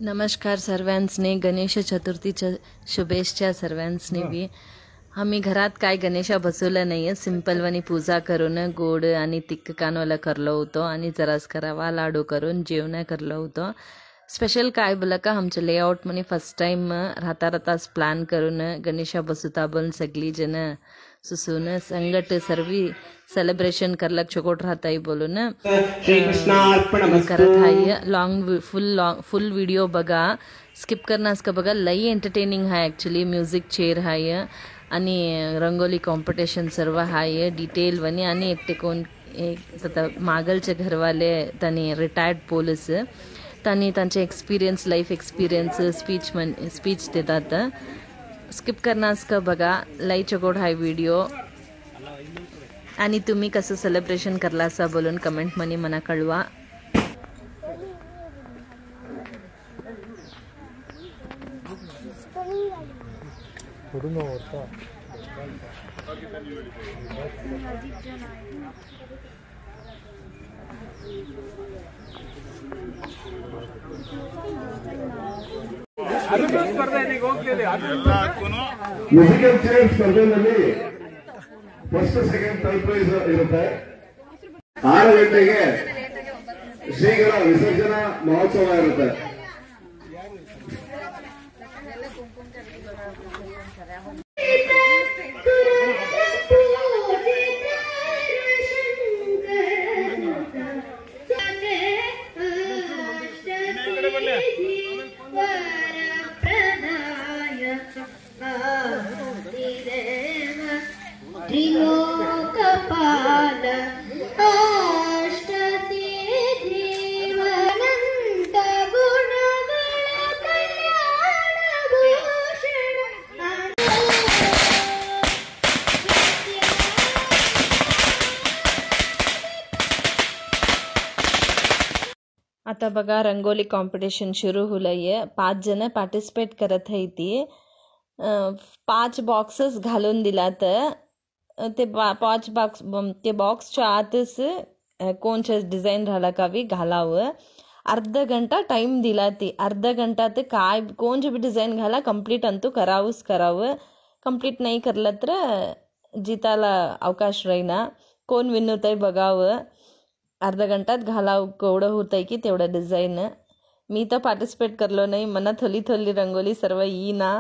नमस्कार सर्वांसने. गणेश चतुर्थीच्या शुभेच्छा सर्वांसने बी. आम्ही घरात काय गणेशा बसवलं नाही आहे, सिंपलवानी पूजा करून गोड आणि तिक्क कानोला करलो होतो आणि जरास रवा लाडू करून जेवण करलो होतो. स्पेशल काय बोला का आमच्या लेआउट म्हणे फर्स्ट टाइम राताच प्लॅन करून गणेशा बसवता बोलून सगळी जण सुसून संगट सर्वी सेलिब्रेशन करलक चोकोट राहताई बोलून करत आहे. फुल व्हिडिओ बघा, स्किप करण्यास का बघा. लई एंटरटेनिंग आहे ॲक्च्युली. म्युझिक चेअर आहे आणि रंगोली कॉम्पिटिशन सर्व आहे डिटेल वनी. आणि एकटे कोण एक मागलचे घरवाले त्यांनी रिटायर्ड पोलीस त्यांनी त्यांचे एक्सपिरियन्स लाईफ एक्सपिरियन्स स्पीच देतात. स्किप करण्यास का बघा. लई चकोट आहे व्हिडिओ. आणि तुम्ही कसं सेलिब्रेशन करला असा बोलून कमेंटमध्ये मला कळवा. ಮ್ಯೂಸಿಕಲ್ ಚೇರ್ ಸ್ಪರ್ಧೆಯಲ್ಲಿ ಫಸ್ಟ್ ಸೆಕೆಂಡ್ ಥರ್ಡ್ ಪ್ರೈಸ್ ಇರುತ್ತೆ. 6 ಗಂಟೆಗೆ ಶ್ರೀಗಳ ವಿಸರ್ಜನಾ ಮಹೋತ್ಸವ ಇರುತ್ತೆ. त्रिलोकपाल अष्टसिद्धिवनन्त गुणगण कल्याणभूषण. आता बघा रंगोली कॉम्पिटिशन सुरू होलंय. 5 जण पार्टिसिपेट करत आहे ती. 5 बॉक्सेस घालून दिलात. ते 5 बॉक्सच्या आतच कोणच्या डिझाईन राहिला कावी घालावं. अर्धा घंटा टाइम दिला. ती अर्धा घंटात काय कोणचे बी डिझाईन घाला कंप्लीट अंतू करावं. कंप्लीट नाही करलं तर जिताला अवकाश राहीना. कोण विन होतंय बघावं. अर्धा घंटात घालावं केवढं होतंय की तेवढं डिझाईन. मी तर पार्टिसिपेट करलो नाही. मना थोली रंगोली सर्व येईना.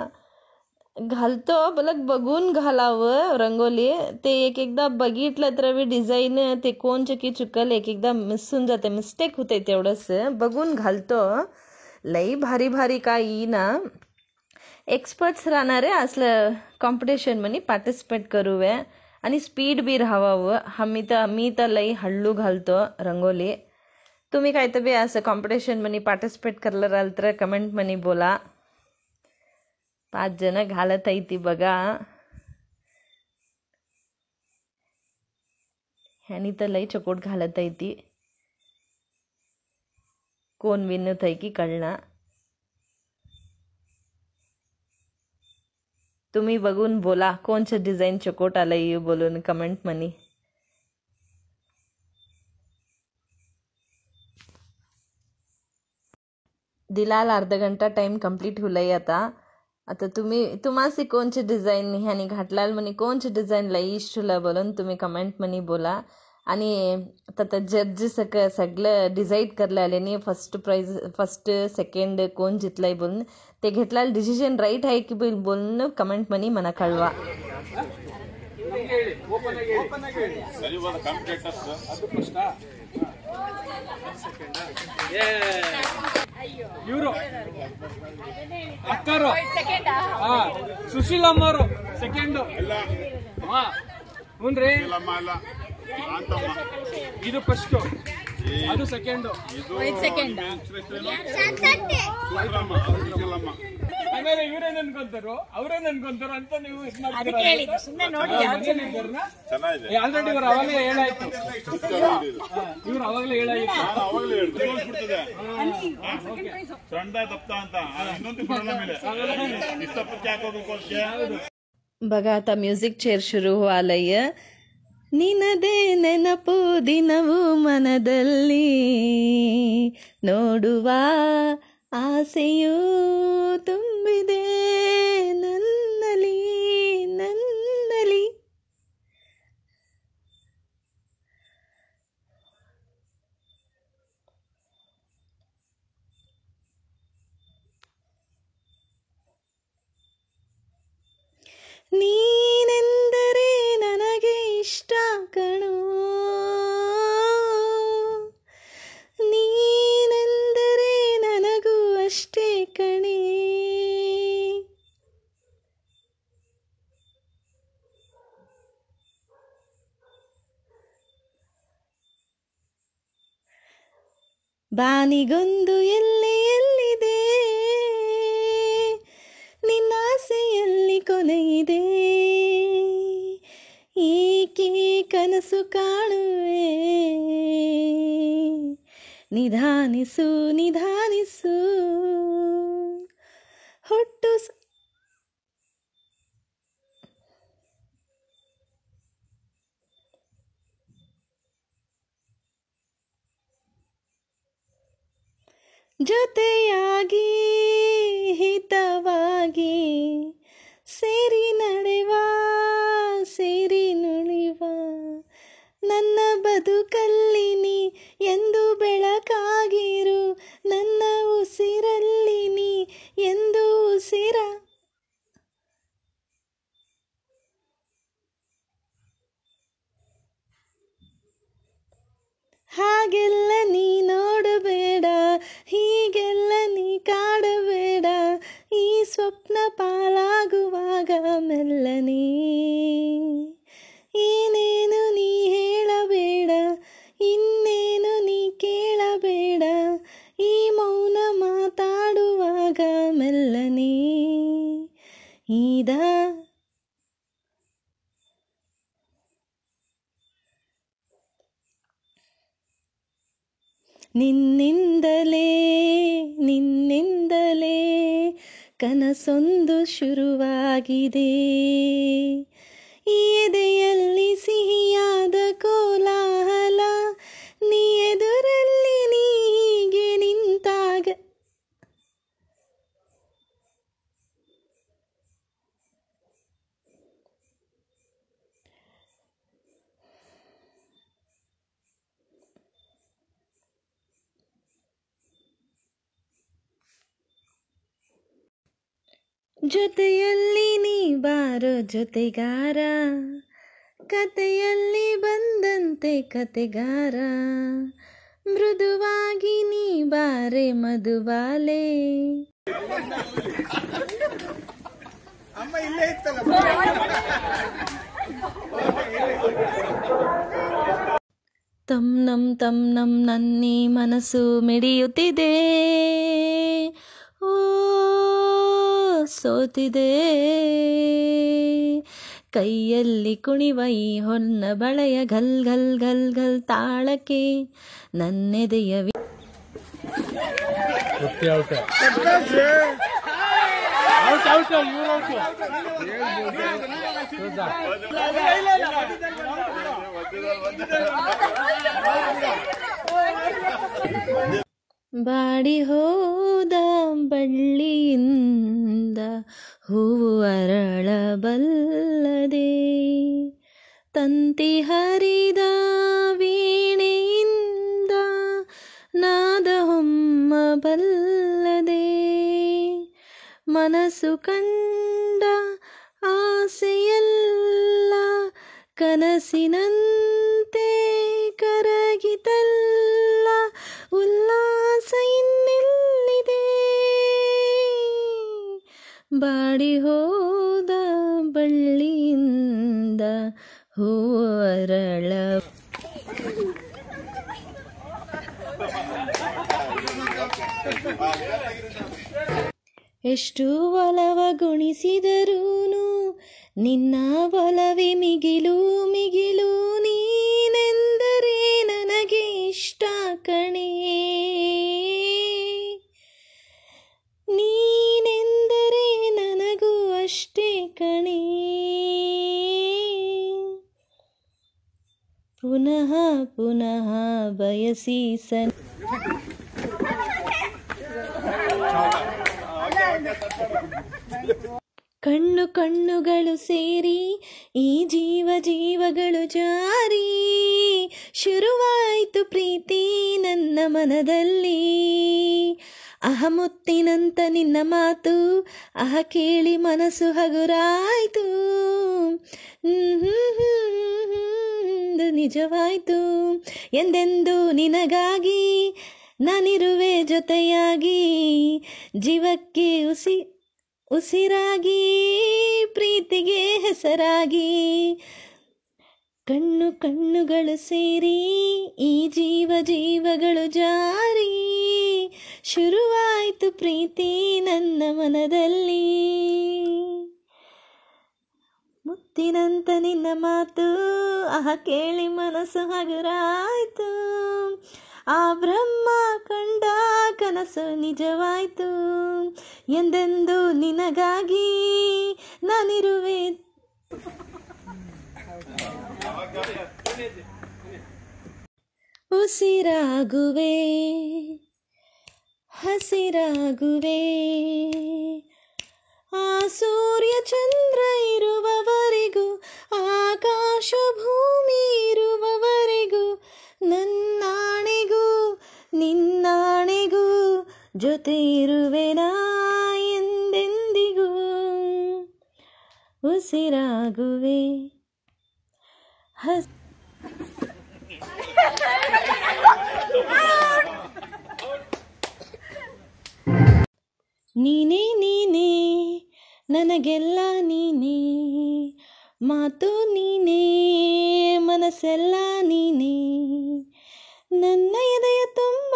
घालतो बलक बघून घालावं रंगोली. ते एकदा बघितलं तर डिझाईन ते कोणचे की चुकल एकदा मिस होऊन जाते, मिस्टेक होते. तेवढंच बघून घालतो. लई भारी काय येईना. एक्सपर्ट्स राहणारे असलं कॉम्पिटिशन म्हणे पार्टिसिपेट करूवे आणि स्पीड बी राहावं. मी तर लई हळू घालतो रंगोली. तुम्ही काय तर बी असं कॉम्पिटिशन म्हणे पार्टिसिपेट करलं राहिल तर कमेंट म्हणे बोला. 5 जण घालत आहे ती बघा. ह्यानी तर लई चकोट घालत आहे ती. कोण विनत आहे की कळना. तुम्ही बघून बोला कोणचं डिझाईन चकोट आलंय बोलून कमेंट म्हणे. दिलाला अर्धा घंटा टाइम कंप्लीट होलंय. आता तुम्हाला कोणचे डिझाईन ह्यानी घातलाल म्हणे कोणचे डिझाईन लई इष्टला बोलून तुम्ही कमेंट म्हणे बोला. आणि आता जज सगळं डिसाईड करले आले फर्स्ट प्राइज फर्स्ट सेकंड कोण जितलाय बोलून ते घेतला डिसिजन राईट आहे की बोलून कमेंट म्हणे मला कळवा. ಇವರು ಅಕ್ಕರು ಸುಶೀಲಮ್ಮರು ಸೆಕೆಂಡ್. ಹ್ಞೂನ್ರಿ ಇದು ಫಸ್ಟ್ ಅದು ಸೆಕೆಂಡ್. ಆಮೇಲೆ ಇವರೇ ನನ್ಕೊಂತಾರೋ ಅವರೇ ನನ್ಕೊಂತಾರೋ ಅಂತ ನೀವು ಆಲ್ರೆಡಿ ಇವ್ರು ಅವಾಗಲೇ ಹೇಳಾಯ್ತು. ಇವ್ರು ಅವಾಗಲೇ ಹೇಳಾಯ್ತು. बघा आता म्युझिक चेअर सुरू व्हालय. ನಿನದೇ ನೆನಪು ದಿನವೂ ಮನದಲ್ಲಿ ನೋಡುವ ಆಸೆಯೂ ತುಂಬಿದೆ ನನ್ನಲ್ಲಿ ನನ್ನಲ್ಲಿ. ನೀನೆಂದರೆ ನನಗೆ ಇಷ್ಟ ಕಣೋ, ನೀನೆಂದರೆ ನನಗೂ ಅಷ್ಟೇ ಕಣೆ. ಬಾನಿಗೊಂದು ಎಲ್ಲೆ ಎಲ್ಲಿದೆ, ನಿನ್ನಾಸೆಯಲ್ಲಿ ಕೊನೆಯಿದೆ. ಏಕೆ ಕನಸು ಕಾಣುವೆ, ನಿಧಾನಿಸು ನಿಧಾನಿಸು. ಹೊಟ್ಟು ಜೊತೆಯಾಗಿ ಹಿತವಾಗಿ ಸೇರಿ ನಡೆವ ಸೇರಿ ನುಳಿವ. ನನ್ನ ಬದುಕಲ್ಲಿ ನೀ ಎಂದು ಬೆಳಕಾಗಿರು, ನನ್ನ ಉಸಿರಲ್ಲಿ ನೀ ಎಂದು ಉಸಿರ. ಹಾಗೆಲ್ಲ ನೀ ನೋಡಬೇಡ, ಹೀಗೆಲ್ಲ ನೀ ಕಾಡಬೇಡ. ಈ ಸ್ವಪ್ನ ಪಾಲಾಗುವಾಗ ಮೆಲ್ಲನೆ ಏನೇನು ನೀ ಹೇಳಬೇಡ, ಇನ್ನೇನು ನೀ ಕೇಳಬೇಡ. ಈ ಮೌನ ಮಾತಾಡುವಾಗ ಮೆಲ್ಲನೆ ನಿನ್ನಿಂದಲೇ ನಿನ್ನಿಂದಲೇ ಕನಸೊಂದು ಶುರುವಾಗಿದೆ. ಈ ಎದೆಯಲ್ಲಿ ಸಿಹಿಯಾದ ಕೋಲಾಹಲ, ನೀ ಎದುರಲ್ಲಿ ನೀ ಹೀಗೆ ನಿಂತಾಗ. ಜೊತೆಯಲ್ಲಿ ನೀ ಬಾರೋ ಜೊತೆಗಾರ, ಕತೆಯಲ್ಲಿ ಬಂದಂತೆ ಕತೆಗಾರ. ಮೃದುವಾಗಿ ನೀ ಬಾರೆ ಮಧುಬಾಲೆ. ಅಮ್ಮ ಇಲ್ಲೇ ಇತ್ತಲ್ಲ. ತಮ್ ನಮ್ ನನ್ನಿ ಮನಸ್ಸು ಮಿಡಿಯುತ್ತಿದೆ, ಓ ಸೋತಿದೆ. ಕೈಯಲ್ಲಿ ಕುಣಿವ ಈ ಹೊನ್ನ ಬಳೆಯ ಘಲ್ ಘಲ್ ಘಲ್ ಘಲ್ ತಾಳಕ್ಕೆ ನನ್ನೆದೆಯ ಬಾಡಿ ಹೋದ ಬಳ್ಳಿಯಿಂದ ಹೂವು ಅರಳಬಲ್ಲದೆ, ತಂತಿ ಹರಿದ ವೀಣೆಯಿಂದ ನಾದ ಹೊಮ್ಮಬಲ್ಲದೆ. ಮನಸ್ಸು ಕಂಡ ಆಸೆಯಲ್ಲ ಕನಸಿನಂತೆ ಕರಗಿತಲ್ಲ, ಉಲ್ಲಾಸ ಇನ್ನೆಲ್ಲಿದೆ. ಬಾಡಿ ಹೋದ ಬಳ್ಳಿಯಿಂದ ಹೂವು ಅರಳ. ಎಷ್ಟು ಒಲವ ಗುಣಿಸಿದರೂನು ನಿನ್ನ ಒಲವೇ ಮಿಗಿಲು ಮಿಗಿಲು. ನೀನೆಂದರೆ ನನಗೆ ಇಷ್ಟ ಕಣೆ, ನೀನೆಂದರೆ ನನಗೂ ಅಷ್ಟೇ ಕಣೆ. ಪುನಃ ಪುನಃ ಬಯಸಿ ಕಣ್ಣು ಕಣ್ಣುಗಳು ಸೇರಿ ಈ ಜೀವಗಳು ಜಾರಿ ಶುರುವಾಯಿತು ಪ್ರೀತಿ ನನ್ನ ಮನದಲ್ಲಿ. ಮುತ್ತಿನಂತ ನಿನ್ನ ಮಾತು ಕೇಳಿ ಮನಸ್ಸು ಹಗುರಾಯ್ತು. ನಿಜವಾಯ್ತು ಎಂದೆಂದು ನಿನಗಾಗಿ ನಾನಿರುವೆ ಜೊತೆಯಾಗಿ, ಜೀವಕ್ಕೆ ಉಸಿರಾಗಿ ಪ್ರೀತಿಗೆ ಹೆಸರಾಗಿ. ಕಣ್ಣು ಕಣ್ಣುಗಳು ಸೇರಿ ಈ ಜೀವಗಳು ಜಾರಿ ಶುರುವಾಯಿತು ಪ್ರೀತಿ ನನ್ನ ಮನದಲ್ಲಿ. ಮುತ್ತಿನಂತ ನಿನ್ನ ಮಾತು ಕೇಳಿ ಮನಸ್ಸು ಹಗುರಾಯ್ತು. ಆ ಬ್ರಹ್ಮ ಕಂಡ ಕನಸು ನಿಜವಾಯ್ತು. ಎಂದೆಂದು ನಿನಗಾಗಿ ನಾನಿರುವೆ. ಉಸಿರಾಗುವೆ ಹಸಿರಾಗುವೆ ಆ ಸೂರ್ಯ ಚಂದ್ರ ಇರುವವರೆಗೂ, ಆಕಾಶ ಭೂಮಿ ಇರುವವರೆಗೂ, ನನ್ನಾಣೆಗೂ ನಿನ್ನಾಣೆಗೂ ಜೊತೆ ಇರುವೆನಾ ಎಂದೆಂದಿಗೂ. ಉಸಿರಾಗುವೆ ನೀನೇ ನೀನೇ ನನಗೆಲ್ಲ ನೀನೇ, ಮಾತು ನೀನೇ ಮನಸ್ಸೆಲ್ಲ ನೀನೇ. ನನ್ನ ಎದೆಯ ತುಂಬ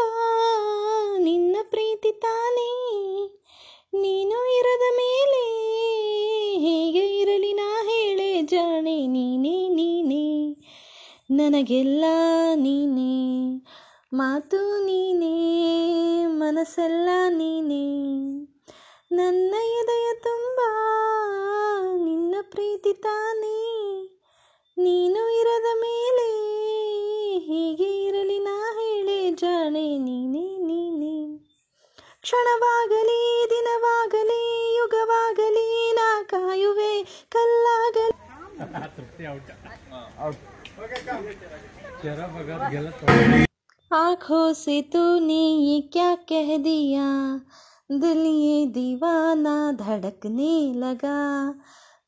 ನಿನ್ನ ಪ್ರೀತಿ ತಾನೇ, ನೀನು ಇರದ ಮೇಲೆ ಹೇಗೆ ಇರಲಿ ನಾ ಹೇಳೆ ಜಾಣೆ. ನೀನೇ ನೀನೇ ನನಗೆಲ್ಲ ನೀನೇ, ಮಾತು ನೀನೇ ಮನಸ್ಸೆಲ್ಲ ನೀನೇ. ನನ್ನ ಎದೆಯ ತುಂಬ ನಿನ್ನ ಪ್ರೀತಿ ತಾನೇ, ನೀನು ಇರದ ಮೇಲೆ ಹೀಗೆ ಇರಲಿ ನಾ ಹೇಳೆ ಜಾಣೆ. ನೀನೇ ನೀನೇ ಕ್ಷಣವಾಗಲಿ ದಿನವಾಗಲಿ ಯುಗವಾಗಲಿ ನಾ ಕಾಯುವೆ ಕಲ್ಲಾಗಲಿ. आँखों से तूने ये क्या कह दिया, दिल ये दीवाना धड़कने लगा.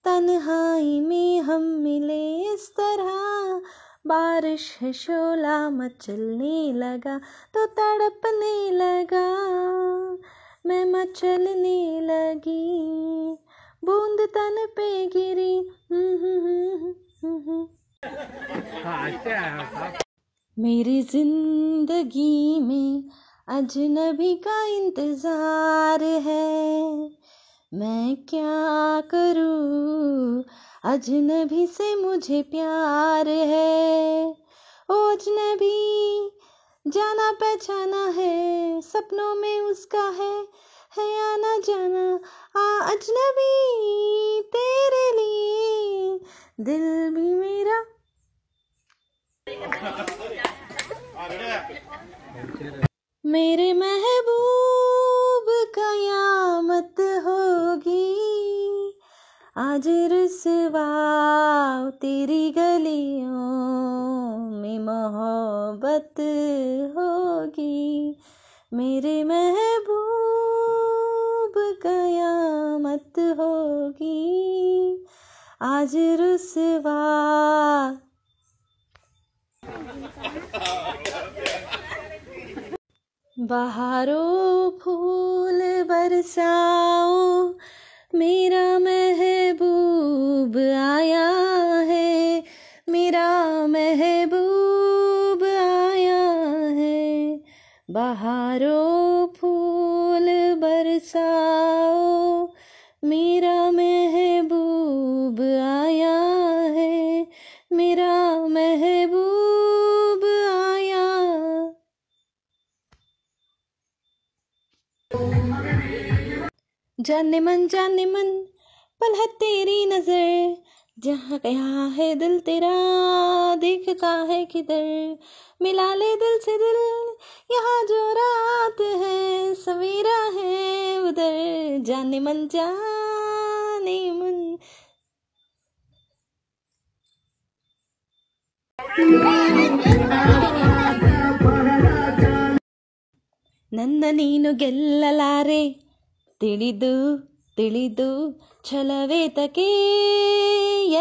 तन्हाई में हम मिले इस तरह, बारिश है शोला मचलने लगा. तो तड़पने लगा मैं मचलने लगी, बूंद तन पे गिरी. मेरी जिंदगी में अजनबी का इंतजार है, मैं क्या करूं अजनबी से मुझे प्यार है. ओ अजनबी जाना पहचाना है, सपनों में उसका है आना जाना. अजनबी तेरे लिए दिल भी मेरा. मेरे महबूब कयामत होगी, आज रुसवा तेरी गलियों में मोहब्बत होगी. मेरे महबूब कयामत होगी, आज रुसवा. बहारों फूल बरसाओ, मेरा महबूब आया है, मेरा महबूब आया है. बहारों फूल बरसाओ, मेरा महबूब आया है, मेरा महबूब आया. जाने मन पल है तेरी नजर, जहाँ यहाँ है दिल तेरा देखता है किधर. मिला ले दिल से दिल, यहाँ जो रात है सवेरा है उधर. जाने मन ನನ್ನ ನೀನು ಗೆಲ್ಲಲಾರೆ ತಿಳಿದು ತಿಳಿದು ಛಲವೇತಕೆ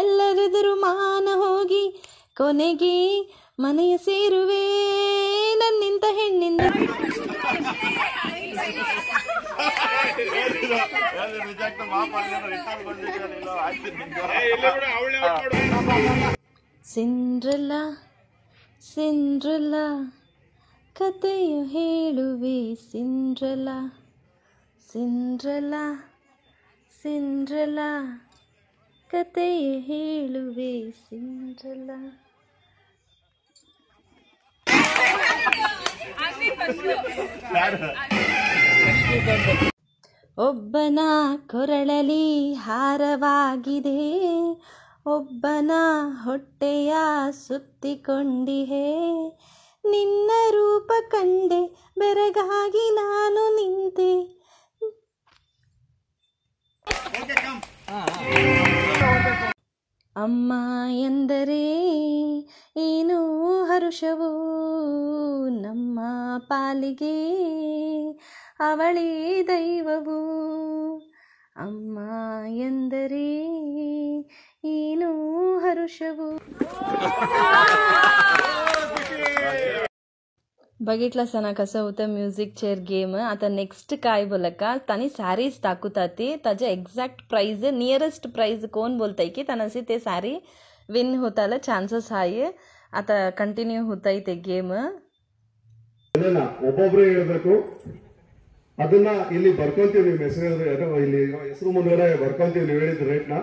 ಎಲ್ಲರೆದುರು ಮಾನ ಹೋಗಿ ಕೊನೆಗೆ ಮನೆಯ ಸೇರುವೆ ನನ್ನಿಂತ ಹೆಣ್ಣಿಂದ. ಸಿಂಡ್ರೆಲ್ಲಾ ಸಿಂಡ್ರೆಲ್ಲಾ ಕತೆಯು ಹೇಳುವೆ ಸಿಂಡ್ರೆಲ್ಲಾ ಸಿಂಡ್ರೆಲ್ಲಾ ಸಿಂಡ್ರೆಲ್ಲಾ ಕತೆಯು ಹೇಳುವೆ ಸಿಂಡ್ರೆಲ್ಲಾ. ಒಬ್ಬನ ಕೊರಳಲಿ ಹಾರವಾಗಿದೆ, ಒಬ್ಬನ ಹೊಟ್ಟೆಯ ಸುತ್ತಿಕೊಂಡಿಹೆ, ನಿನ್ನ ರೂಪ ಕಂಡೆ ಬೆರಗಾಗಿ ನಾನು ನಿಂತೆ. ಅಮ್ಮ ಎಂದರೆ ಏನು ಹರುಷವು ನಮ್ಮ ಪಾಲಿಗೆ ಅವಳೇ ದೈವವು. ಅಮ್ಮ ಎಂದರೆ ಏನು हर्षवू. बघितलं कसं होतं म्युझिक चेअर गेम. आता नेक्स्ट काय बोला का त्यांनी सारीज दाखवतात ते त्याचे एक्झॅक्ट प्राइस नियरेस्ट प्राइस कोण बोलताय की त्यांना ते सारी विन होताला चान्सेस आहे. आता ಕಂಟಿನ್ಯೂ ಹೋಗ್ತೈತೆ ಗೇಮ್. ಅದನ್ನ ಒಬ್ಬೊಬ್ಬರೇ ಹೇಳಬೇಕು. ಅದನ್ನ ಇಲ್ಲಿ ಬರ್ಕೊಂತೀವಿ. ನಿಮ್ಮ ಹೆಸರು ಇಲ್ಲಿ ಹೆಸರು ಮುಂದೆ ಬರ್ಕೊಂತೀವಿ. ನೀವು ಹೇಳಿದ ರೇಟ್ ನ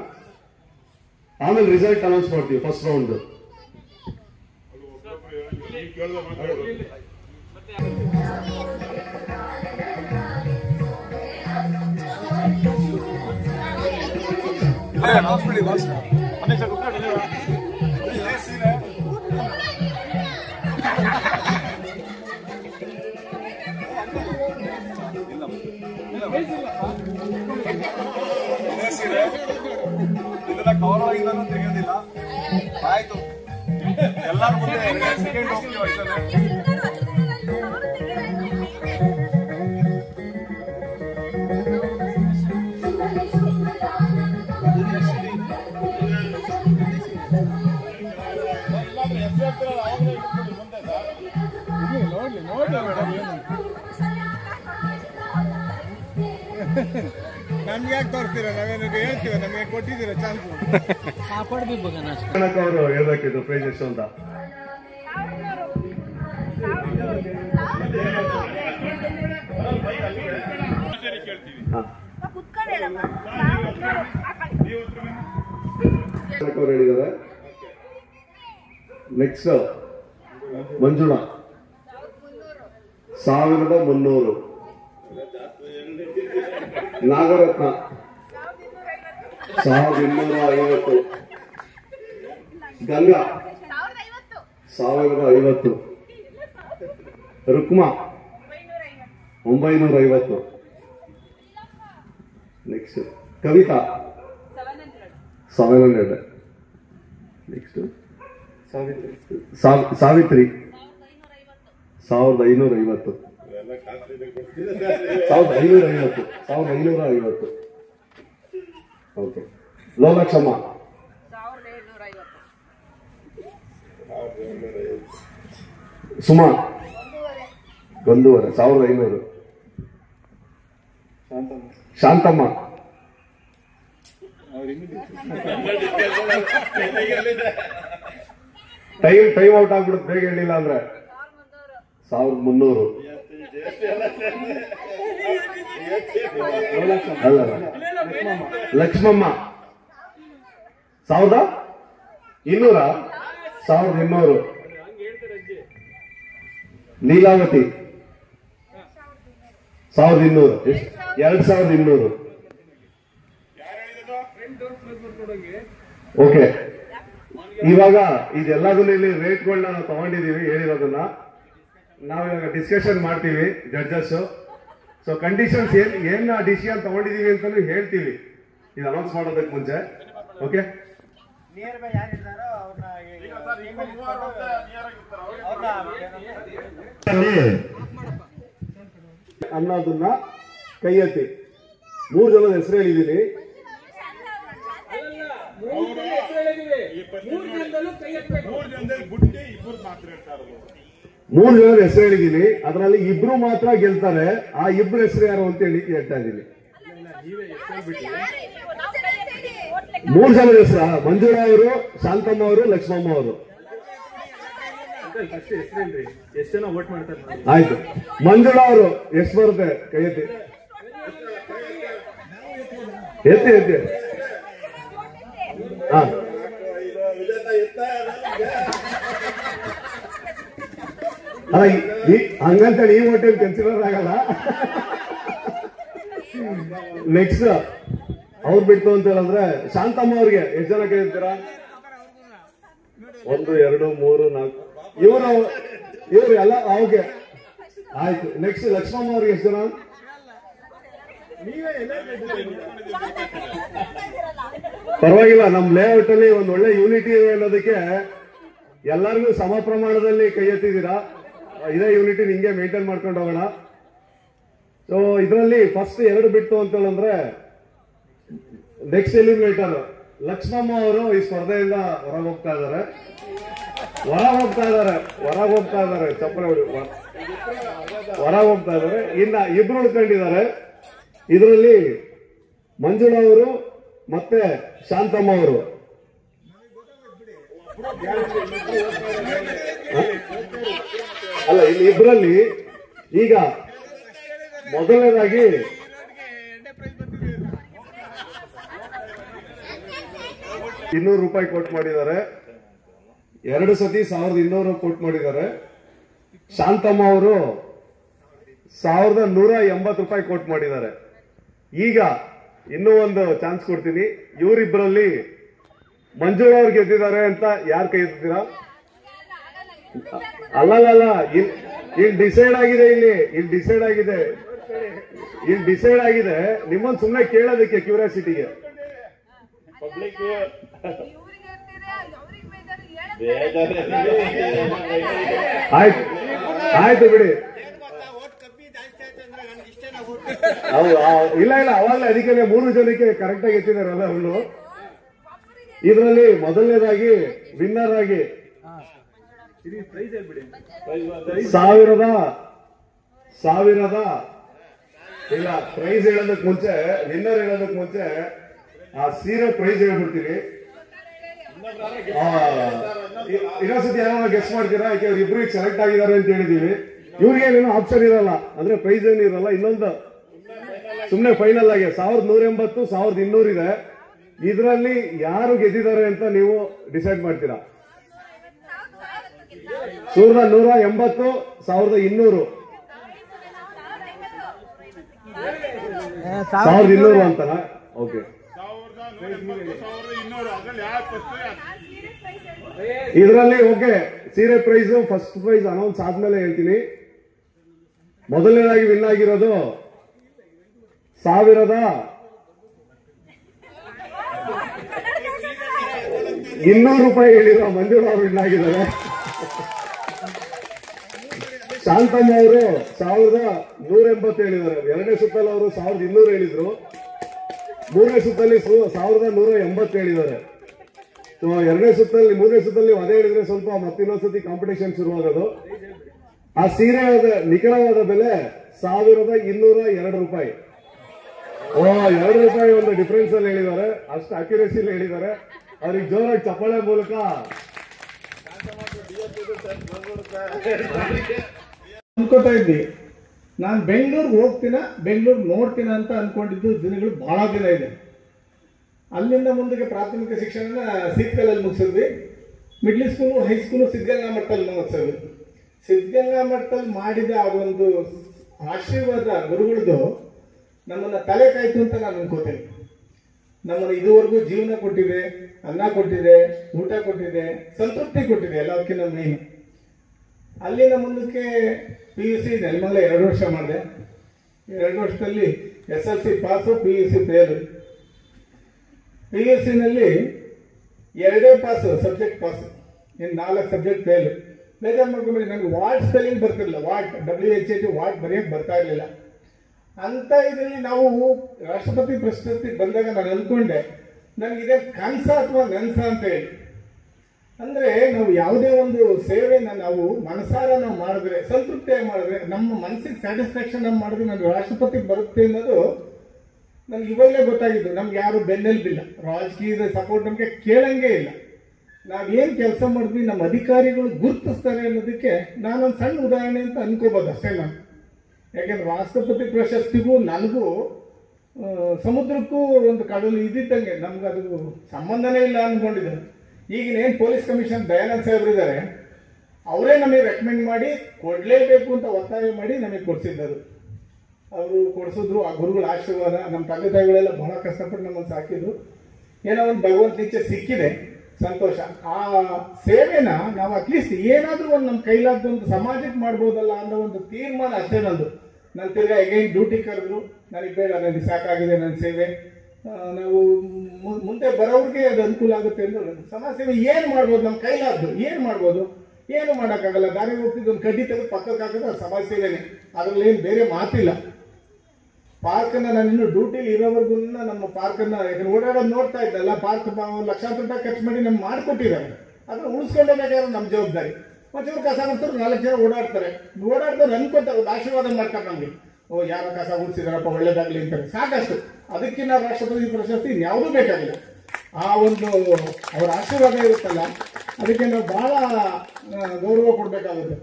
ಆಮೇಲೆ ರಿಸಲ್ಟ್ ಅನೌನ್ಸ್ ಮಾಡ್ತೀವಿ ಫಸ್ಟ್ ರೌಂಡ್. ಇದನ್ನ ಕವರ್ ಆಗಿದ್ದಾನು ತೆಗೆಯೋದಿಲ್ಲ. ಆಯ್ತು, ಎಲ್ಲರೂ ಮುಂದೆ ಸೆಕೆಂಡ್ ಹೋಗ್ತೀವಿ ಅಷ್ಟೇ. ನಮ್ಗೆ ಯಾಕೆ ತೋರಿಸ್ತೀರ? ನಾವೇನು ಹೇಳ್ತೀವ, ನಮಗೆ ಕೊಟ್ಟಿದ್ದೀರ ಚಾನ್ಸ್. ಅವರು ಹೇಳ್ಬೇಕಿದ್ರು ಪ್ರೈಸ್ ಎಷ್ಟು ಅಂತ. ಅವ್ರು ಹೇಳಿದ್ದಾರೆ. Next Manjula 1300. Nagaratna 1250. Ganga 1050. Rukma 950. Next Kavitha 700. Next Savitri 1550. 1550. Okay. ಲೋಲಕ್ಷಮ್ಮ 1750. ಸುಮಾ 1500. ಶಾಂತಮ್ಮ ಟೈಮ್ ಔಟ್ ಆಗ್ಬಿಡುತ್ತೆ ಬೇಗ ಹೇಳಿಲ್ಲ ಅಂದ್ರೆ 1300. ಲಕ್ಷ್ಮಮ್ಮ 1200. 1200. ಲೀಲಾವತಿ 1200. 2200. ಓಕೆ. ಇವಾಗ ಇದೆಲ್ಲದನ್ನ ಇಲ್ಲಿ ರೇಟ್ಗಳನ್ನ ನಾವು ತಗೊಂಡಿದೀವಿ. ಹೇಳಿರೋದನ್ನ ನಾವಿವಾಗ ಡಿಸ್ಕಷನ್ ಮಾಡ್ತೀವಿ ಜಡ್ಜಸ್. ಸೊ ಕಂಡೀಷನ್ಸ್ ಏನ್ ಡಿಸಿಷನ್ ತಗೊಂಡಿದೀವಿ ಅಂತಾನು ಹೇಳ್ತೀವಿ ಇದು ಅನೌನ್ಸ್ ಮಾಡೋದಕ್ಕೆ ಮುಂಚೆ. ಓಕೆ ನಿಯರ್ ಬೈ ಯಾರು ಇದ್ದಾರೋ ಅನ್ನೋದನ್ನ ಕೈ ಎತ್ತಿ. 3 ಜನದ ಹೆಸರು ಹೇಳಿದ್ದೀನಿ. 3 ಜನದ ಹೆಸರು ಹೇಳಿದ್ದೀನಿ, ಅದರಲ್ಲಿ 2 ಮಾತ್ರ ಗೆಲ್ತಾರೆ. ಆ 2 ಹೆಸರು ಯಾರು ಅಂತ ಹೇಳಿ ಹೇಳ್ತಾ ಇದ್ದೀನಿ. 3 ಜನದ ಹೆಸರು ಮಂಜುಳಾ ಅವರು, ಶಾಂತಮ್ಮ ಅವರು, ಲಕ್ಷ್ಮಮ್ಮ ಅವರು. ಎಷ್ಟು ಜನ ವೋಟ್ ಮಾಡ್ತಾರೆ? ಆಯ್ತು, ಮಂಜುಳಾ ಅವರು ಎಷ್ಟು ಬರುತ್ತೆ? ಕೈ ಎತ್ತಿ ಎತ್ತಿ ಎತ್ತಿ. ಹಾ, ಅಲ್ಲ ಹಂಗಂತೇಳಿ ಈ ಹೋಟೆಲ್ ಕನ್ಸಿಡರ್ ಆಗಲ್ಲ. ನೆಕ್ಸ್ಟ್ ಅವ್ರು ಬಿಟ್ಟು ಅಂತ ಹೇಳಿದ್ರೆ ಶಾಂತಮ್ಮ ಅವ್ರಿಗೆ ಎಷ್ಟು ಜನ ಕೇಳ್ತೀರಾ? 1 2 3 4 ಇವರು ಎಲ್ಲ. ಓಕೆ ಆಯ್ತು. ನೆಕ್ಸ್ಟ್ ಲಕ್ಷ್ಮಮ್ಮ ಅವ್ರಿಗೆ ಎಷ್ಟು ಜನ? ಪರವಾಗಿಲ್ಲ, ನಮ್ ಲೇಔಟ್ ಅಲ್ಲಿ ಒಂದು ಒಳ್ಳೆ ಯೂನಿಟಿ ಇದೆ ಅನ್ನೋದಕ್ಕೆ ಎಲ್ಲರಿಗೂ ಸಮ ಪ್ರಮಾಣದಲ್ಲಿ ಕೈ ಎತ್ತಿದ್ದೀರಾ. ಇದೇ ಯೂನಿಟಿ ಹಿಂಗೆ ಮೇಂಟೈನ್ ಮಾಡ್ಕೊಂಡು ಹೋಗೋಣ. ಸೊ ಇದರಲ್ಲಿ ಫಸ್ಟ್ 2 ಬಿಟ್ಟು ಅಂತ ಹೇಳಿದ್ರೆ ನೆಕ್ಸ್ಟ್ ಎಲಿಮಿನೇಟರ್ ಲಕ್ಷ್ಮಮ್ಮ ಅವರು ಈ ಸ್ಪರ್ಧೆಯಿಂದ ಹೊರಗೆ ಹೋಗ್ತಾ ಇದ್ದಾರೆ. ಚಪ್ಪರೆ ಹೊರಗೆ ಹೋಗ್ತಾ ಇದ್ದಾರೆ. ಇನ್ನ 2 ಉಳ್ಕೊಂಡಿದ್ದಾರೆ. ಇದರಲ್ಲಿ ಮಂಜುಳಾ ಅವರು ಮತ್ತೆ ಶಾಂತಮ್ಮ ಅವರು. ಅಲ್ಲ, ಇಲ್ಲಿ 2ರಲ್ಲಿ ಈಗ ಮೊದಲನೇದಾಗಿ ₹200 ಕೋಟ್ ಮಾಡಿದ್ದಾರೆ. 2 ಸತಿ 1200 ಕೋಟ್ ಮಾಡಿದ್ದಾರೆ. ಶಾಂತಮ್ಮ ಅವರು ₹1180 ಕೋಟ್ ಮಾಡಿದ್ದಾರೆ. ಈಗ ಇನ್ನೂ ಒಂದು ಚಾನ್ಸ್ ಕೊಡ್ತೀನಿ. ಇವರಿಬ್ಬರಲ್ಲಿ ಮಂಜುಳಾ ಅವ್ರು ಗೆದ್ದಿದ್ದಾರೆ ಅಂತ ಯಾರು ಕೈ ಎತ್ತೀರಾ? ಅಲ್ಲಲ್ಲ, ಇಲ್ಲಿ ಡಿಸೈಡ್ ಆಗಿದೆ. ನಿಮ್ಮನ್ನು ಸುಮ್ಮನೆ ಕೇಳೋದಕ್ಕೆ, ಕ್ಯೂರಿಯಾಸಿಟಿಗೆ. ಆಯ್ತು ಬಿಡಿ. ಇಲ್ಲ ಅವಾಗಲೇ ಅದಕ್ಕೆ 3 ಜನಕ್ಕೆ ಕರೆಕ್ಟ್ ಆಗಿ ಎತ್ತಿದಾರಲ್ಲ ಅವಳು. ಇದರಲ್ಲಿ ಮೊದಲನೇದಾಗಿ ವಿನ್ನರ್ ಆಗಿ 1000 ಇಲ್ಲ, ಪ್ರೈಸ್ ಹೇಳೋದಕ್ಕೆ ಮುಂಚೆ, ವಿನ್ನರ್ ಹೇಳೋದಕ್ಕೆ ಮುಂಚೆ ಆ ಸೀರೆ ಪ್ರೈಸ್ ಹೇಳ್ಬಿಡ್ತೀನಿ. ಇನ್ನೊಂದ್ಸತಿ ಯಾರು ಗೆಸ್ ಮಾಡ್ತೀರಾ? ಯಾಕೆ ಅವ್ರು ಇಬ್ರಿಗೆ ಸೆಲೆಕ್ಟ್ ಆಗಿದ್ದಾರೆ ಅಂತ ಹೇಳಿದೀವಿ. ಇವ್ರಿಗೆ ಏನೋ ಆಪ್ಷನ್ ಇರಲ್ಲ, ಅಂದ್ರೆ ಪ್ರೈಸ್ ಏನು ಇರಲ್ಲ. ಇನ್ನೊಂದು ಸುಮ್ಮನೆ ಫೈನಲ್ ಆಗಿ 1180, 1200 ಇದೆ. ಇದರಲ್ಲಿ ಯಾರು ಗೆದ್ದಿದ್ದಾರೆ ಅಂತ ನೀವು ಡಿಸೈಡ್ ಮಾಡ್ತೀರಾ? 1180, 1200. 1200 ಅಂತನಾ? ಓಕೆ. ಇದರಲ್ಲಿ ಓಕೆ, ಸೀರೆ ಪ್ರೈಸ್ ಫಸ್ಟ್ ಪ್ರೈಸ್ ಅನೌನ್ಸ್ ಆದ್ಮೇಲೆ ಹೇಳ್ತೀನಿ. ಮೊದಲನೇದಾಗಿ ವಿನ್ ಆಗಿರೋದು ₹1200 ಹೇಳಿರೋ ಮಂಜುಳಾ ಅವರು ವಿನ್ ಆಗಿದ್ದಾರೆ. ಶಾಂತಮ್ಮ ಅವರು 1180 ಹೇಳಿದ್ದಾರೆ. 2ನೇ ಸುತ್ತಲ್ಲಿ ಅವರು 1200 ಹೇಳಿದ್ರು. 3ನೇ ಸುತ್ತಲ್ಲಿ 1180 ಹೇಳಿದ್ದಾರೆ. ಸೊ 2ನೇ ಸುತ್ತಲ್ಲಿ 3ನೇ ಸುತ್ತಲ್ಲಿ ಅದೇ ಹೇಳಿದ್ರೆ ಸ್ವಲ್ಪ ಮತ್ತಿನ್ನೊಂದ್ಸತಿ ಕಾಂಪಿಟೇಷನ್ ಶುರುವಾಗೋದು. ಆ ಸೀರೆಯಾದ ನಿಖರವಾದ ಬೆಲೆ ₹1202. ₹2 ಒಂದು ಡಿಫರೆನ್ಸ್ ಅಲ್ಲಿ ಹೇಳಿದ್ದಾರೆ. ಅಷ್ಟು ಅಕ್ಯುರೇಸಿಲಿ ಹೇಳಿದ್ದಾರೆ. ಅವ್ರಿಗೆ ಜೋರಾಗಿ ಚಪ್ಪಾಳೆ ಮೂಲಕ ಅನ್ಕೋತಾ ಇದ್ವಿ. ನಾನು ಬೆಂಗಳೂರಿಗೆ ಹೋಗ್ತೀನ, ಬೆಂಗಳೂರು ನೋಡ್ತೀನ ಅಂತ ಅನ್ಕೊಂಡಿದ್ದು ದಿನಗಳು ಬಹಳ ದಿನ ಇದೆ. ಅಲ್ಲಿಂದ ಮುಂದಕ್ಕೆ ಪ್ರಾಥಮಿಕ ಶಿಕ್ಷಣ ಸಿದ್ಗಂಗಲ್ಲಿ ಮುಗಿಸಿದ್ವಿ. ಮಿಡ್ಲ್ ಸ್ಕೂಲು, ಹೈಸ್ಕೂಲು ಸಿದ್ಧಗಂಗಾ ಮಠದಲ್ಲಿ ಮುಗಿಸಿದ್ವಿ. ಸಿದ್ಧಗಂಗಾ ಮಠದಲ್ಲಿ ಮಾಡಿದ ಅದೊಂದು ಆಶೀರ್ವಾದ ಗುರುಗಳದು ನಮ್ಮನ್ನ ತಲೆ ಕಾಯ್ತು ಅಂತ ನಾನು ಅನ್ಕೋತೇನೆ. ನಮ್ಮನ್ನು ಇದುವರೆಗೂ ಜೀವನ ಕೊಟ್ಟಿದೆ, ಅನ್ನ ಕೊಟ್ಟಿದೆ, ಊಟ ಕೊಟ್ಟಿದೆ, ಸಂತೃಪ್ತಿ ಕೊಟ್ಟಿದೆ, ಎಲ್ಲದಕ್ಕಿಂತ ಮೇನ್. ಅಲ್ಲಿಂದ ಮುಂದಕ್ಕೆ PUC ನೆಲಮಂಗಲ 2 ವರ್ಷ ಮಾಡಿದೆ. 2 ವರ್ಷದಲ್ಲಿ SLC ಪಾಸು, PUC ಫೇಲ್. PUC-ನಲ್ಲಿ 2 ಪಾಸು ಸಬ್ಜೆಕ್ಟ್ ಪಾಸು, ಇನ್ನು 4 ಸಬ್ಜೆಕ್ಟ್ ಫೇಲು. ಬೇಜಾರು ಮಾಡ್ಕೊಂಡ್ಬಿಡಿ, ನನಗೆ ವಾಟ್ ಸ್ಪೆಲ್ಲಿಂಗ್ ಬರ್ತಿರಲಿಲ್ಲ, WHAT ವಾಟ್ ಬರೆಯೋಕ್ಕೆ ಬರ್ತಾ ಇರಲಿಲ್ಲ. ಅಂತ ಇದರಲ್ಲಿ ನಾವು ರಾಷ್ಟ್ರಪತಿ ಪ್ರಶಸ್ತಿ ಬಂದಾಗ ನಾನು ಅಂದ್ಕೊಂಡೆ ನನಗಿದೆ ಕನಸ ಅಥವಾ ನನಸ ಅಂತ ಹೇಳಿ. ಅಂದರೆ ನಾವು ಯಾವುದೇ ಒಂದು ಸೇವೆನ ನಾವು ಮನಸಾರ ನಾವು ಮಾಡಿದ್ರೆ, ಸಂತೃಪ್ತಿಯಾಗಿ ಮಾಡಿದ್ರೆ, ನಮ್ಮ ಮನಸ್ಸಿಗೆ ಸ್ಯಾಟಿಸ್ಫ್ಯಾಕ್ಷನ್ ನಾವು ಮಾಡಿದ್ರೆ ನನಗೆ ರಾಷ್ಟ್ರಪತಿ ಬರುತ್ತೆ ಅನ್ನೋದು ನನಗೆ ಇವಾಗಲೇ ಗೊತ್ತಾಗಿದ್ದು. ನಮ್ಗೆ ಯಾರು ಬೆನ್ನೆಲುಬಿಲ್ಲ, ರಾಜಕೀಯದ ಸಪೋರ್ಟ್ ನಮಗೆ ಕೇಳಂಗೇ ಇಲ್ಲ. ನಾವೇನು ಕೆಲಸ ಮಾಡಿದ್ವಿ ನಮ್ಮ ಅಧಿಕಾರಿಗಳು ಗುರುತಿಸ್ತಾರೆ ಅನ್ನೋದಕ್ಕೆ ನಾನೊಂದು ಸಣ್ಣ ಉದಾಹರಣೆ ಅಂತ ಅನ್ಕೋಬೋದು ಅಷ್ಟೇ ನಾನು. ಯಾಕೆಂದ್ರೆ ರಾಷ್ಟ್ರಪತಿ ಪ್ರಶಸ್ತಿಗೂ ನನಗೂ ಸಮುದ್ರಕ್ಕೂ ಒಂದು ಕಡಲು ಇದ್ದಿದ್ದಂಗೆ, ನಮ್ಗೆ ಅದು ಸಂಬಂಧನೇ ಇಲ್ಲ ಅಂದ್ಕೊಂಡಿದ್ದಾರೆ. ಈಗಿನೇನು ಪೊಲೀಸ್ ಕಮಿಷನ್ ದಯಾನಂದ್ ಸಾಹೇಬ್ರಿದ್ದಾರೆ, ಅವರೇ ನಮಗೆ ರೆಕಮೆಂಡ್ ಮಾಡಿ ಕೊಡಲೇಬೇಕು ಅಂತ ಒತ್ತಾಯ ಮಾಡಿ ನಮಗೆ ಕೊಡಿಸಿದ್ದರು. ಅವರು ಕೊಡಿಸಿದ್ರು, ಆ ಗುರುಗಳ ಆಶೀರ್ವಾದ. ನಮ್ಮ ತಂದೆ ತಾಯಿಗಳೆಲ್ಲ ಬಹಳ ಕಷ್ಟಪಟ್ಟು ನಮ್ಮನ್ನು ಸಾಕಿದ್ರು. ಏನೋ ಒಂದು ಭಗವಂತ ಇಚ್ಛೆ ಸಿಕ್ಕಿದೆ, ಸಂತೋಷ. ಆ ಸೇವೆನ ನಾವು ಅಟ್ಲೀಸ್ಟ್ ಏನಾದರೂ ಒಂದು ನಮ್ಮ ಕೈಲಾದ ಒಂದು ಸಮಾಜಕ್ಕೆ ಮಾಡ್ಬೋದಲ್ಲ ಅನ್ನೋ ಒಂದು ತೀರ್ಮಾನ ಅಷ್ಟೇ ನಂದು. ನಾನು ತಿರ್ಗಾ ಎಗೈನ್ ಡ್ಯೂಟಿ ಕರೆದ್ರು, ನನಗೆ ಬೇಡ, ನನಗೆ ಸಾಕಾಗಿದೆ ನನ್ನ ಸೇವೆ, ನಾವು ಮುಂದೆ ಬರೋರಿಗೆ ಅದು ಅನುಕೂಲ ಆಗುತ್ತೆ ಎಂದು ಸಮಾಜ ಸೇವೆ ಏನು ಮಾಡ್ಬೋದು, ನಮ್ಮ ಕೈಲಾದ್ದು ಏನು ಮಾಡ್ಬೋದು, ಏನು ಮಾಡೋಕ್ಕಾಗಲ್ಲ. ದಾರಿ ಹೋಗ್ತಿದ್ದು ಒಂದು ಕಡ್ಡಿ ತೆಗೆದು ಪಕ್ಕಕ್ಕೆ ಹಾಕಿದ್ರೆ ಅದು ಸಮಾಜ ಸೇವೆನೇ, ಅದರಲ್ಲಿ ಏನು ಬೇರೆ ಮಾತಿಲ್ಲ. ಪಾರ್ಕನ್ನು ನಾನು ಇನ್ನೂ ಡ್ಯೂಟಿಲಿ ಇರೋವರೆಗೂ ನಮ್ಮ ಪಾರ್ಕನ್ನು, ಯಾಕಂದ್ರೆ ಓಡಾಡೋದು ನೋಡ್ತಾ ಇದ್ದಲ್ಲ, ಪಾರ್ಕ್ ಲಕ್ಷಾಂತರ ರೂಪಾಯಿ ಖರ್ಚು ಮಾಡಿ ನಮ್ಗೆ ಮಾಡಿಕೊಟ್ಟಿದ್ದಾರೆ, ಅದನ್ನು ಉಳಿಸ್ಕೊಂಡೋಗ್ಬೇಕಾದ್ರೆ ನಮ್ಮ ಜವಾಬ್ದಾರಿ. ಒಂಚೂರು ಕಸ ಗುಡಿಸಿದ್ರು 4 ಜನ ಓಡಾಡ್ತಾರೆ ಅನ್ಕೊತಾರೆ, ಒಂದು ಆಶೀರ್ವಾದ ಮಾಡ್ತಾರೆ ನಮಗೆ. ಓ, ಯಾರೋ ಕಸ ಗುಡಿಸಿದಾರಪ್ಪ, ಒಳ್ಳೇದಾಗಲಿ ಅಂತಾರೆ, ಸಾಕಷ್ಟು. ಅದಕ್ಕಿಂತ ರಾಷ್ಟ್ರಪತಿ ಪ್ರಶಸ್ತಿ ಯಾವುದೂ ಬೇಕಾಗಿಲ್ಲ. ಆ ಒಂದು ಅವರ ಆಶೀರ್ವಾದ ಇರುತ್ತಲ್ಲ, ಅದಕ್ಕೆ ನಾವು ಭಾಳ ಗೌರವ ಕೊಡಬೇಕಾಗುತ್ತೆ.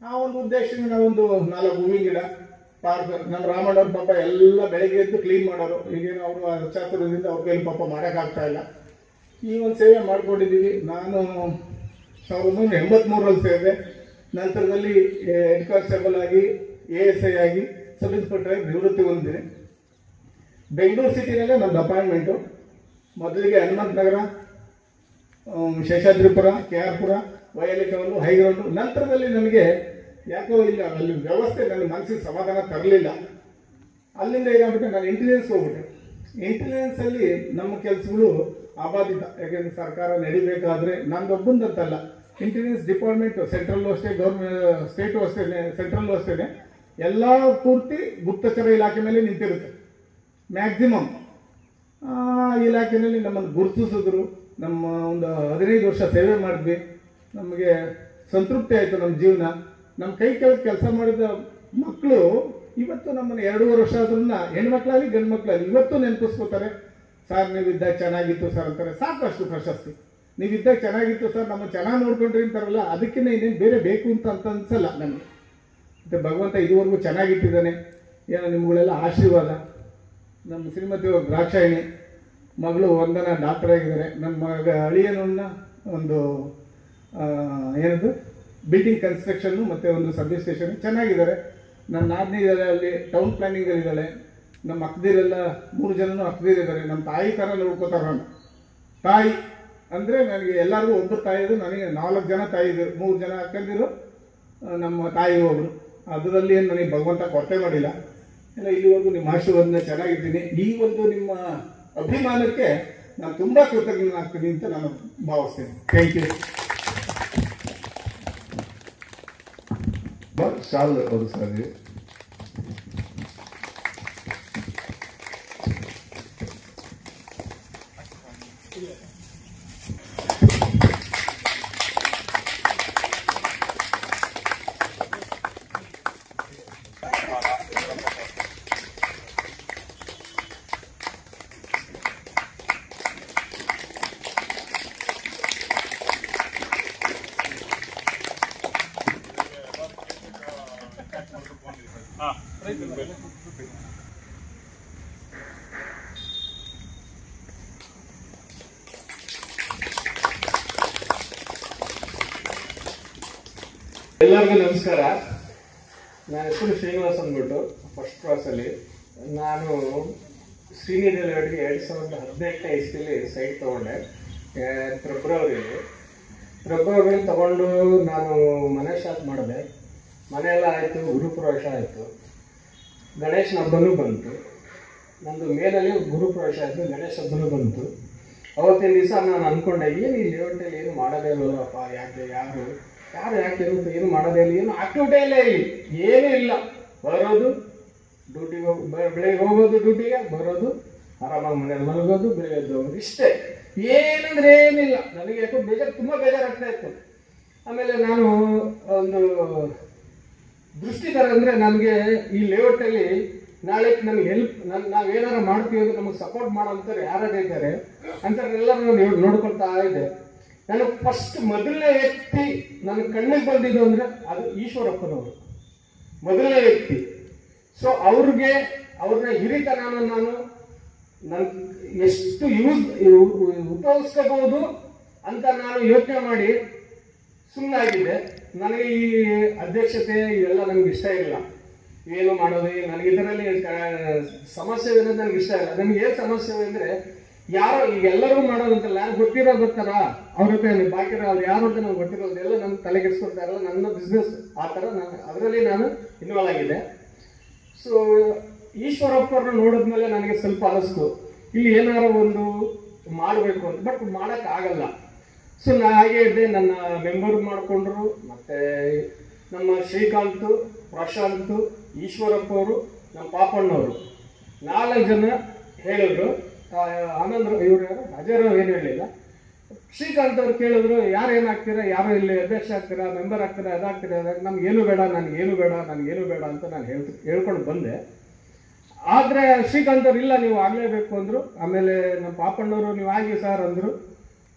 ಆ ಒಂದು ಉದ್ದೇಶದಿಂದ ನಾವೊಂದು 4 ಹೂವಿನ ಗಿಡ ಪಾರ್ಕ್, ನಮ್ಮ ರಾಮಣ್ಣವ್ರ ಪಾಪ ಎಲ್ಲ ಬೆಳಗ್ಗೆ ಎದ್ದು ಕ್ಲೀನ್ ಮಾಡೋರು. ಈಗೇನು ಅವರು ಚಾತುರ್ಯದಿಂದ ಅವ್ರ ಕೈಲಿ ಪಾಪ ಮಾಡೋಕ್ಕಾಗ್ತಾ ಇಲ್ಲ. ಈ ಒಂದು ಸೇವೆ ಮಾಡ್ಕೊಂಡಿದ್ದೀವಿ. ನಾನು 1983ರಲ್ಲಿ ಸೇರಿದೆ. ನಂತರದಲ್ಲಿ ಹೆಡ್ ಕಾನ್ಸ್ಟೇಬಲ್ ಆಗಿ, ASI ಆಗಿ, ಸಬ್ ಇನ್ಸ್ಪೆಕ್ಟರ್ ಆಗಿ ನಿವೃತ್ತಿ ಹೊಂದಿದೆ. ಬೆಂಗಳೂರು ಸಿಟಿನಲ್ಲೇ ನಮ್ಮದು ಅಪಾಯಿಂಟ್ಮೆಂಟು. ಮೊದಲಿಗೆ ಹನುಮಂತ ನಗರ, ಶೇಷಾದ್ರಿಪುರ, KR ಪುರ, ವೈಯಲಿಕವಲ್ಲು, ಹೈಗ್ರೌಂಡು. ನಂತರದಲ್ಲಿ ನನಗೆ ಯಾಕೋ ಇಲ್ಲ, ಅಲ್ಲಿ ವ್ಯವಸ್ಥೆ ನನ್ನ ಮನಸ್ಸಿಗೆ ಸಮಾಧಾನ ತರಲಿಲ್ಲ. ಅಲ್ಲಿಂದ ಏನಾಗ್ಬಿಟ್ಟೆ, ನಾನು ಇಂಟೆಲಿಜೆನ್ಸ್ ಹೋಗ್ಬಿಟ್ಟೆ. ಇಂಟೆಲಿಜೆನ್ಸಲ್ಲಿ ನಮ್ಮ ಕೆಲಸಗಳು ಅಬಾಧಿತ. ಯಾಕೆಂದರೆ ಸರ್ಕಾರ ನಡಿಬೇಕಾದ್ರೆ ನಂದೊಬ್ಬಂದಂತಲ್ಲ, ಇಂಟೆಲಿಜೆನ್ಸ್ ಡಿಪಾರ್ಟ್ಮೆಂಟು ಸೆಂಟ್ರಲ್ಲು ಅಷ್ಟೇ, ಗೌರ್ಮೆಂಟ್ ಸ್ಟೇಟು ಅಷ್ಟೇ, ಸೆಂಟ್ರಲ್ಲು ಅಷ್ಟೇ, ಎಲ್ಲ ಪೂರ್ತಿ ಗುಪ್ತಚರ ಇಲಾಖೆ ಮೇಲೆ ನಿಂತಿರುತ್ತೆ ಮ್ಯಾಕ್ಸಿಮಮ್. ಇಲಾಖೆಯಲ್ಲಿ ನಮ್ಮನ್ನು ಗುರುತಿಸಿದ್ರು. ನಮ್ಮ ಒಂದು 15 ವರ್ಷ ಸೇವೆ ಮಾಡಿದ್ವಿ. ನಮಗೆ ಸಂತೃಪ್ತಿ ಆಯಿತು ನಮ್ಮ ಜೀವನ. ನಮ್ಮ ಕೈ ಕೆಳಗೆ ಕೆಲಸ ಮಾಡಿದ ಮಕ್ಕಳು ಇವತ್ತು ನಮ್ಮನ್ನು 2.5 ವರ್ಷ ಆದ್ರೂ ಹೆಣ್ಮಕ್ಳಾಗಲಿ ಗಂಡು ಮಕ್ಕಳಾಗಲಿ ಇವತ್ತು ನೆನಪಿಸ್ಕೋತಾರೆ. ಸರ್ ನೀವಿದ್ದಾಗ ಚೆನ್ನಾಗಿತ್ತು ಸರ್ ಅಂತಾರೆ, ಸಾಕಷ್ಟು ಪ್ರಶಸ್ತಿ. ನೀವಿದ್ದಾಗ ಚೆನ್ನಾಗಿತ್ತು ಸರ್, ನಮ್ಮ ಚೆನ್ನಾಗಿ ನೋಡ್ಕೊಂಡ್ರಿ ಅಂತಾರಲ್ಲ, ಅದಕ್ಕಿಂತ ಇನ್ನೇನು ಬೇರೆ ಬೇಕು ಅಂತ ಅನ್ಸಲ್ಲ ನನಗೆ. ಮತ್ತು ಭಗವಂತ ಇದುವರೆಗೂ ಚೆನ್ನಾಗಿಟ್ಟಿದ್ದಾನೆ. ಏನೋ ನಿಮ್ಗಳೆಲ್ಲ ಆಶೀರ್ವಾದ. ನಮ್ಮ ಶ್ರೀಮತಿ ದ್ರಾಕ್ಷಾಯಿಣಿ ಮಗಳು ವಂದನ ಡಾಕ್ಟರ್ ಆಗಿದ್ದಾರೆ. ನನ್ನ ಮಗ ಅಳಿಯನನ್ನ ಒಂದು ಏನದು ಬಿಲ್ಡಿಂಗ್ ಕನ್ಸ್ಟ್ರಕ್ಷನ್ನು ಮತ್ತು ಒಂದು ಸಬ್ ಸ್ಟೇಷನ್ ಚೆನ್ನಾಗಿದ್ದಾರೆ. ನನ್ನ ನಾದಿನಿದ್ದಾರೆ, ಅಲ್ಲಿ ಟೌನ್ ಪ್ಲಾನಿಂಗಲ್ಲಿದ್ದಾಳೆ. ನಮ್ಮ ಅಕ್ಕದಿರೆಲ್ಲ 3 ಜನನೂ ಅಕ್ಕದಿರಿದ್ದಾರೆ. ನಮ್ಮ ತಾಯಿ ಥರ ನೋಡ್ಕೋತಾರೆ. ನಾನು ತಾಯಿ ಅಂದರೆ ನನಗೆ ಎಲ್ಲರಿಗೂ ಒಬ್ಬರು ತಾಯಿ ಇದ್ರು, ನನಗೆ 4 ಜನ ತಾಯಿ ಇದ್ರು, 3 ಜನ ಅಕ್ಕಂದಿರು, ನಮ್ಮ ತಾಯಿ ಒಬ್ಬರು. ಅದರಲ್ಲಿ ಏನು ನನಗೆ ಭಗವಂತ ಕೊರತೆ ಮಾಡಿಲ್ಲ. ಎಲ್ಲ ಇಲ್ಲಿವರೆಗೂ ನಿಮ್ಮ ಆಶೀರ್ವಾದನ ಚೆನ್ನಾಗಿದ್ದೀನಿ. ಈ ಒಂದು ನಿಮ್ಮ ಅಭಿಮಾನಕ್ಕೆ ನಾನು ತುಂಬ ಕೃತಜ್ಞನಾಗ್ತೀನಿ ಅಂತ ನಾನು ಭಾವಿಸ್ತೇನೆ. Thank you. ಶಾಲ್ ಅವರು ಸರ್, ಎಲ್ಲರಿಗೂ ನಮಸ್ಕಾರ. ನನ್ನ ಹೆಸರು ಶ್ರೀನಿವಾಸ್ ಅಂದ್ಬಿಟ್ಟು. ಫಸ್ಟ್ ಕ್ಲಾಸಲ್ಲಿ ನಾನು ಶ್ರೀನಿಧಿ ಲೇಔಟ್ಗೆ 2018ನೇ ಇಸ್ವಿಲಿ ಸೈಟ್ ತೊಗೊಂಡೆ. ಫೆಬ್ರವರಿಯಲ್ಲಿ ತೊಗೊಂಡು ನಾನು ಮನೆ ಸ್ಟಾರ್ಟ್ ಮಾಡಿದೆ. ಮನೆಯೆಲ್ಲ ಆಯಿತು, ಗುರುಪ್ರವೇಶ ಆಯಿತು, ಗಣೇಶನ ಹಬ್ಬನೂ ಬಂತು. ನಂದು ಮೇನಲ್ಲಿ ಗುರುಪ್ರವೇಶ ಆಯಿತು, ಗಣೇಶ ಹಬ್ಬನೂ ಬಂತು. ಅವತ್ತಿನ ದಿವಸ ನಾನು ಅಂದ್ಕೊಂಡೆ ಏನು ಈ ಲೇಔಟಲ್ಲಿ ಏನು ಮಾಡೋದೇ ಇಲ್ಲಪ್ಪ, ಯಾಕೆ ಯಾರು ಯಾಕೆ ಏನು ಮಾಡೋದೇ ಇಲ್ಲ, ಏನು ಆಕ್ಟಿವಿಟಿ ಇಲ್ಲ, ಇಲ್ಲಿ ಏನೂ ಇಲ್ಲ. ಬರೋದು ಡ್ಯೂಟಿಗೆ ಬೆಳಗ್ಗೆ ಹೋಗೋದು, ಡ್ಯೂಟಿಗೆ ಬರೋದು, ಆರಾಮಾಗಿ ಮನೇಲಿ ಮಲಗೋದು, ಬೆಳಗ್ಗೆ ಎದ್ದು ಹೋಗೋದು, ಇಷ್ಟೇ. ಏನಂದ್ರೆ ಏನಿಲ್ಲ. ನನಗೆ ಯಾಕೋ ತುಂಬ ಬೇಜಾರಾಗ್ತಾ ಇತ್ತು. ಆಮೇಲೆ ನಾನು ಒಂದು ದೃಷ್ಟಿ ಥರ ಅಂದರೆ ನನಗೆ ಈ ಲೇಔಟಲ್ಲಿ ನಾಳೆ ನನಗೆ ಹೆಲ್ಪ್ ನಾವೇನಾರು ಮಾಡ್ತೀವಿ ಅಂದರೆ ನಮಗೆ ಸಪೋರ್ಟ್ ಮಾಡೋಂಥವ್ರು ಯಾರು ಇದ್ದಾರೆ ಅಂಥವ್ರೆಲ್ಲರೂ ನಾನು ನೋಡ್ಕೊಳ್ತಾ ಇದ್ದೆ. ನನಗೆ ಫಸ್ಟ್ ಮೊದಲನೇ ವ್ಯಕ್ತಿ ನನ್ನ ಕಣ್ಣಿಗೆ ಬಂದಿದ್ದು ಅಂದರೆ ಅದು ಈಶ್ವರಪ್ಪನವರು, ಮೊದಲನೇ ವ್ಯಕ್ತಿ. ಸೊ ಅವ್ರನ್ನ ಹಿರಿತನ ನಾನು ಎಷ್ಟು ಉಪಯೋಗಿಸ್ಕೋಬಹುದು ಅಂತ ನಾನು ಯೋಚನೆ ಮಾಡಿ ಸುಮ್ಮನಾಗಿದ್ದೆ. ನನಗೆ ಈ ಅಧ್ಯಕ್ಷತೆ ಇವೆಲ್ಲ ನನಗೆ ಇಷ್ಟ ಇಲ್ಲ. ಏನು ಮಾಡೋದು, ನನಗೆ ಇದರಲ್ಲಿ ಸಮಸ್ಯೆ ಅನ್ನೋದು ನನಗೆ ಇಷ್ಟ ಇಲ್ಲ. ನನಗೆ ಏನು ಸಮಸ್ಯೆ ಅಂದರೆ ಯಾರೋ ಈಗ ಎಲ್ಲರಿಗೂ ಮಾಡೋದಂತಲ್ಲ, ಯಾರು ಗೊತ್ತಿರೋ ಗೊತ್ತಾರ ಅವ್ರ ಜೊತೆ ಬಾಕಿ ಅವ್ರು ಯಾರು ಅಂತ ನನಗೆ ಗೊತ್ತಿರೋದು ಎಲ್ಲ ನನ್ನ ತಲೆಗೆಡ್ಸ್ಕೊಳ್ತಾ ಇರಲ್ಲ. ನನ್ನ ಬಿಸ್ನೆಸ್ ಆ ಥರ ಅದರಲ್ಲಿ ನಾನು ಇನ್ವಾಲ್ವ್ ಆಗಿದ್ದೆ. ಸೊ ಈಶ್ವರಪ್ಪರನ್ನ ನೋಡಿದ್ಮೇಲೆ ನನಗೆ ಸ್ವಲ್ಪ ಅನಿಸ್ತು ಇಲ್ಲಿ ಏನಾರು ಒಂದು ಮಾಡಬೇಕು ಅಂತ, ಬಟ್ ಮಾಡೋಕ್ಕಾಗಲ್ಲ. ಸೊ ನಾ ಹಾಗೆ ಇದ್ದೆ. ನನ್ನ ಮೆಂಬರ್ ಮಾಡಿಕೊಂಡ್ರು, ಮತ್ತು ನಮ್ಮ ಶ್ರೀಕಾಂತ್, ಪ್ರಶಾಂತ್, ಈಶ್ವರಪ್ಪ ಅವರು, ನಮ್ಮ ಪಾಪಣ್ಣವರು 4 ಜನ ಹೇಳಿದ್ರು. ಆನಂದ್ ಇವರು ಯಾರು ಅಜಯರಾವ್ ಏನು ಹೇಳಿಲ್ಲ. ಶ್ರೀಕಾಂತ್ ಅವ್ರು ಕೇಳಿದ್ರು, ಯಾರು ಏನಾಗ್ತೀರಾ, ಯಾರು ಇಲ್ಲಿ ಅಧ್ಯಕ್ಷ ಆಗ್ತೀರಾ, ಮೆಂಬರ್ ಆಗ್ತೀರಾ, ಅದಾಗ್ತೀರಾ, ನಮ್ಗೇನು ಬೇಡ, ನನಗೇನು ಬೇಡ ಅಂತ ನಾನು ಹೇಳ್ಕೊಂಡು ಬಂದೆ. ಆದರೆ ಶ್ರೀಕಾಂತ್ ಅವ್ರು ಇಲ್ಲ, ನೀವು ಆಗಲೇಬೇಕು ಅಂದರು. ಆಮೇಲೆ ನಮ್ಮ ಪಾಪಣ್ಣವರು ನೀವು ಆಗಿ ಸರ್ ಅಂದರು.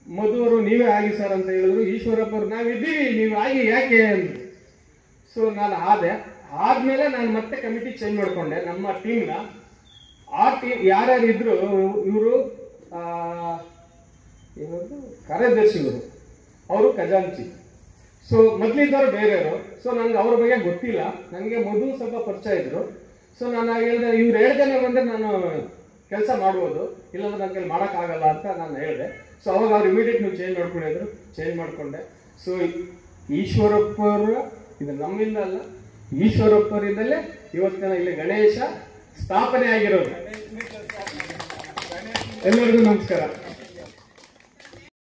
ಮಧುವರು ನೀವೇ ಆಗಿ ಸರ್ ಅಂತ ಹೇಳಿದ್ರು. ಈಶ್ವರಪ್ಪರು ನಾವಿದ್ದೀವಿ, ನೀವು ಆಗಿ ಯಾಕೆ ಅಂದರು. ಸೊ ನಾನು ಆದಮೇಲೆ ನಾನು ಮತ್ತೆ ಕಮಿಟಿ ಚೇಂಜ್ ಮಾಡಿಕೊಂಡೆ ನಮ್ಮ ಟೀಮ್ನ. ಆ ಟೀಮ್ ಯಾರ್ಯಾರಿದ್ರು ಇವರು ಏನಂತ ಕಾರ್ಯದರ್ಶಿಗಳು, ಅವರು ಖಜಾಂಚಿ. ಸೊ ಮೊದಲಿದ್ದವರು ಬೇರೆಯವರು. ಸೊ ನನಗೆ ಅವ್ರ ಬಗ್ಗೆ ಗೊತ್ತಿಲ್ಲ. ನನಗೆ ಮೊದಲು ಸ್ವಲ್ಪ ಪರಿಚಯ ಇದ್ದರು. ಸೊ ನಾನು ಹೇಳಿದೆ, ಇವ್ರು 7 ಜನ ಬಂದರೆ ನಾನು ಕೆಲಸ ಮಾಡ್ಬೋದು, ಇಲ್ಲಾಂದ್ರೆ ನನ್ನ ಕೈಲಿ ಮಾಡೋಕ್ಕಾಗಲ್ಲ ಅಂತ ನಾನು ಹೇಳಿದೆ. ಸೊ ಅವಾಗ ಅವ್ರು ಇಮಿಡಿಯೇಟ್ ನೀವು ಚೇಂಜ್ ಮಾಡಿಕೊಂಡೆ. ಸೊ ಈಶ್ವರಪ್ಪರ ಇದು ನಮ್ಮಿಂದ ಅಲ್ಲ, ಈಶ್ವರಪ್ಪರಿಂದಲೇ ಇವತ್ತಿನ ಇಲ್ಲಿ ಗಣೇಶ ಸ್ಥಾಪನೆ ಆಗಿರೋದು. ಎಲ್ಲರಿಗೂ ನಮಸ್ಕಾರ.